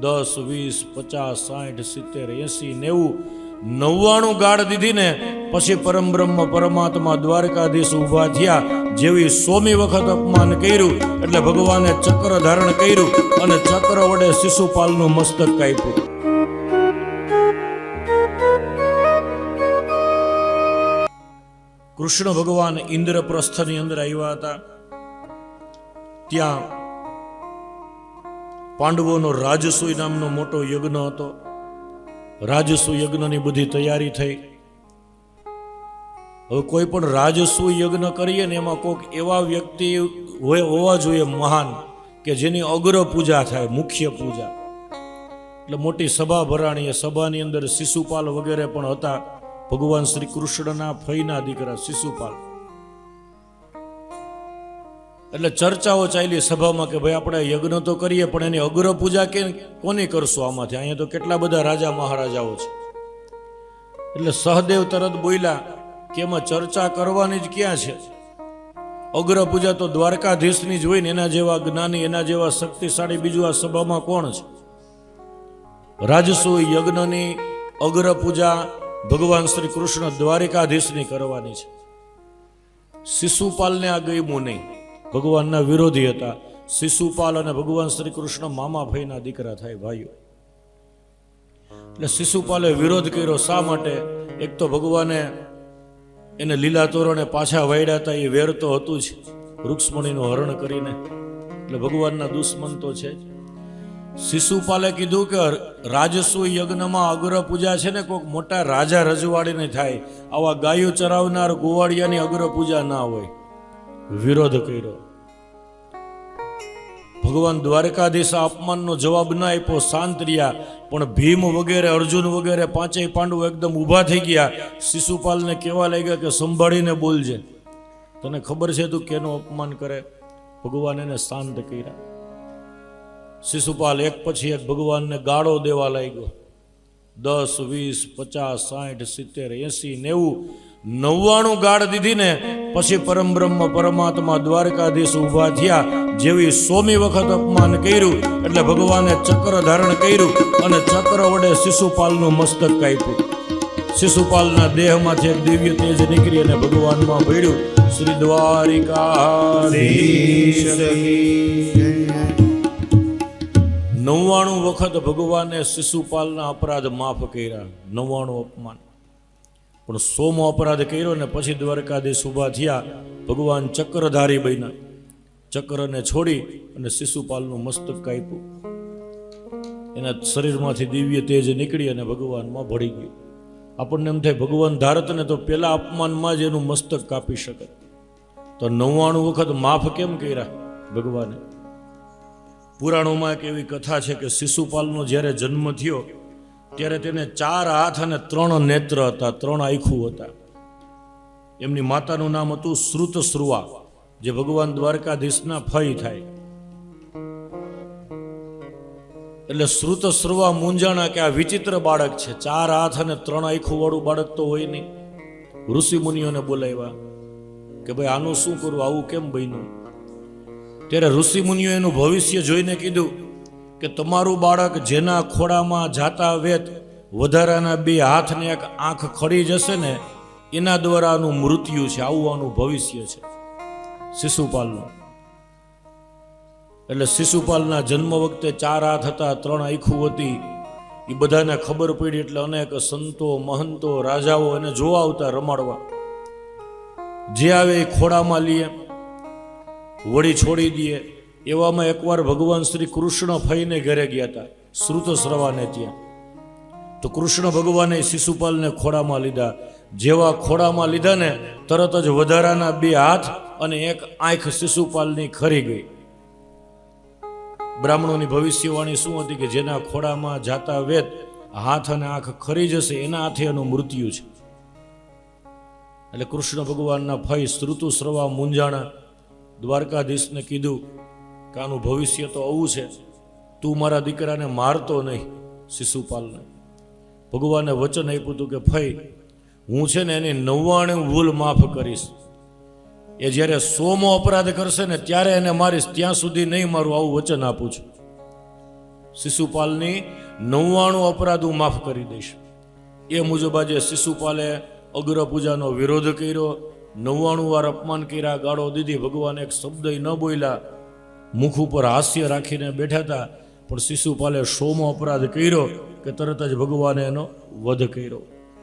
10, 20, 50, 60, 70, 80, 90, 99 ગાળ દીધી ને પછી પરમ બ્રહ્મ પરમાત્મા દ્વારકાધીશ ઊભા થયા. જેવી 100મી વખત અપમાન કર્યું એટલે ભગવાને ચક્ર ધારણ કર્યું અને ચક્ર વડે શિશુપાલનું મસ્તક કાપ્યું. કૃષ્ણ ભગવાન ઇન્દ્રપ્રસ્થની અંદર આવ્યા હતા. ત્યાં પાંડવોનો રાજસૂય નામનો મોટો યજ્ઞ હતો. રાજસૂય યજ્ઞની બધી તૈયારી થઈ. હવે કોઈ પણ રાજસૂય યજ્ઞ કરીએ ને એમાં કોઈક એવા વ્યક્તિ હોવા જોઈએ મહાન કે જેની અગ્ર પૂજા થાય, મુખ્ય પૂજા. એટલે મોટી સભા ભરાણી. એ સભાની અંદર શિશુપાલ વગેરે પણ હતા. ભગવાન શ્રી કૃષ્ણના ફઈના દીકરા શિશુપાલ. એટલે ચર્ચાઓ ચાલી સભામાં કે ભાઈ આપણે યજ્ઞ તો કરીએ પણ એની અગ્ર પૂજા કોની કરશું આમાંથી? અહીંયા તો કેટલા બધા રાજા મહારાજાઓ છે. એટલે સહદેવ તરત બોલ્યા કે એમાં ચર્ચા કરવાની જ ક્યાં છે? અગ્ર પૂજા તો દ્વારકાધીશની જ હોય ને. એના જેવા જ્ઞાની, એના જેવા શક્તિશાળી બીજું આ સભામાં કોણ છે? રાજસૂય યજ્ઞની અગ્ર પૂજા ભગવાન શ્રી કૃષ્ણ દ્વારકાધીશની કરવાની છે. શિશુપાલને આ ગમ્યું નહીં. ભગવાનના વિરોધી હતા. શિશુપાલ અને ભગવાન શ્રી કૃષ્ણ મામા ફઈના દીકરા થાય, ભાઈઓ. એટલે શિશુપાલે વિરોધ કર્યો. શા માટે? એક તો ભગવાને એને લીલા તોરણે પાછા વાળ્યા હતા. એ વેર તો હતું જ, રૂક્ષ્મણીનું હરણ કરીને. એટલે ભગવાનના દુશ્મન તો છે. શિશુપાલે કીધું કે રાજસૂય યજ્ઞમાં અગ્ર પૂજા છે ને કોઈક મોટા રાજા રજવાડીને થાય. આવા ગાયો ચરાવનાર ગોવાળિયાની અગ્ર પૂજા ના હોય. વિરોધ કર્યો. ભગવાન દ્વારકાધીશ અપમાનનો જવાબ ના આપ્યો, શાંત રહ્યા. પણ ભીમ વગેરે, અર્જુન વગેરે પાંચેય પાંડવો એકદમ ઊભા થઈ ગયા. શિશુપાલને કહેવા લાગ્યા કે સંભાળીને બોલજે, તને ખબર છે તું કેનું અપમાન કરે? ભગવાન એને શાંત કર્યા. શિશુપાલ એક પછી એક ભગવાનને ગાળો દેવા લાગ્યો. 10, 20, 50, 60, 70, 80, 90, 99 ગાળ દીધી ને પછી પરમ બ્રહ્મ પરમાત્મા દ્વારકાધીશ ઊભા થયા. જેવી 100મી વખત અપમાન કર્યું એટલે ભગવાને ચક્ર ધારણ કર્યું અને ચક્ર વડે શિશુપાલનું મસ્તક કાપ્યું. શિશુપાલના દેહમાંથી એક દિવ્ય તેજ નીકળી અને ભગવાનમાં ભળ્યું. શ્રી દ્વારિકાધીશ 99 વખત ભગવાને શિશુપાલના અપરાધ માફ કર્યા. 99 અપમાન. પણ 100મો અપરાધ કર્યો ને પછી દ્વારકાધીશ ઊભા થયા. ભગવાન ચક્રધારી બન્યા. ચક્રને છોડી અને શિશુપાલનું મસ્તક કાપ્યું. એના શરીરમાંથી દિવ્ય તેજ નીકળી અને ભગવાનમાં ભળી ગયું. આપણને એમ થાય ભગવાન ધારત ને તો પેલા અપમાનમાં જ એનું મસ્તક કાપી શકે. તો 99 વખત માફ કેમ કર્યા ભગવાને? પુરાણોમાં એક એવી કથા છે કે શિશુપાલનો જ્યારે જન્મ થયો ત્યારે તેને 4 હાથ અને 3 નેત્ર હતા, 3 આંખું હતા. એમની માતાનું નામ હતું શ્રુતશ્રુવા, જે ભગવાન દ્વારકાધીશના ફઈ થાય. એટલે શ્રુતશ્રુવા મૂંઝાણા કે આ વિચિત્ર બાળક છે. 4 હાથ અને 3 આંખું વાળું બાળક તો હોય નહીં. ઋષિ મુનિઓને બોલાવ્યા કે ભાઈ આનું શું કરવું, આવું કેમ બન્યું? ત્યારે ઋષિ મુનિઓ એનું ભવિષ્ય જોઈને કીધું કે તમારું બાળક જેના ખોળામાં જાતા વેત વધારાના 2 હાથ ને 1 આંખ ખડી જશે ને એના દ્વારા આનું મૃત્યુ છે. આવું આનું ભવિષ્ય છે શિશુપાલનું. એટલે શિશુપાલના જન્મ વખતે 4 હાથ હતા, 3 આંખું હતી. એ બધાને ખબર પડી એટલે અનેક સંતો, મહંતો, રાજાઓ એને જોવા આવતા, રમાડવા. જે આવે એ ખોળામાં લઈએ, વળી છોડી દઈએ. એવામાં એકવાર ભગવાન શ્રી કૃષ્ણ ફઈને ઘરે ગયા હતા, શ્રુતશ્રવાને ત્યાં. તો કૃષ્ણ ભગવાને શિશુપાલને ખોળામાં લીધા. જેવા ખોળામાં લીધા ને તરત જ વધારાના 2 હાથ અને 1 આંખ શિશુપાલની ખરી ગઈ. બ્રાહ્મણોની ભવિષ્યવાણી શું હતી કે જેના ખોળામાં જાતા વેત હાથ અને આંખ ખરી જશે એના હાથે એનું મૃત્યુ છે. એટલે કૃષ્ણ ભગવાનના ફઈ શ્રુતશ્રવા મૂંઝાણા. દ્વારકાધીશને કીધું કે આનું ભવિષ્ય તો આવું છે, તું મારા દીકરાને મારતો નહીં. શિશુપાલને ભગવાને વચન આપ્યું હતું કે ફઈ હું છે ને એની 99 ભૂલ માફ કરીશ. એ જ્યારે 100મો અપરાધ કરશે ને ત્યારે એને મારીશ, ત્યાં સુધી નહીં મારું, આવું વચન આપું છું. શિશુપાલની 99 અપરાધ હું માફ કરી દઈશ. એ મુજબ આજે શિશુપાલે અગ્ર પૂજાનો વિરોધ કર્યો, 99 વાર અપમાન કર્યા, ગાળો દીધી. ભગવાન એક શબ્દ ન બોલ્યા, મુખ ઉપર હાસ્ય રાખીને બેઠા હતા. પણ શિશુપાલે 100મો અપરાધ કર્યો કે તરત જ ભગવાને એનો વધ કર્યો.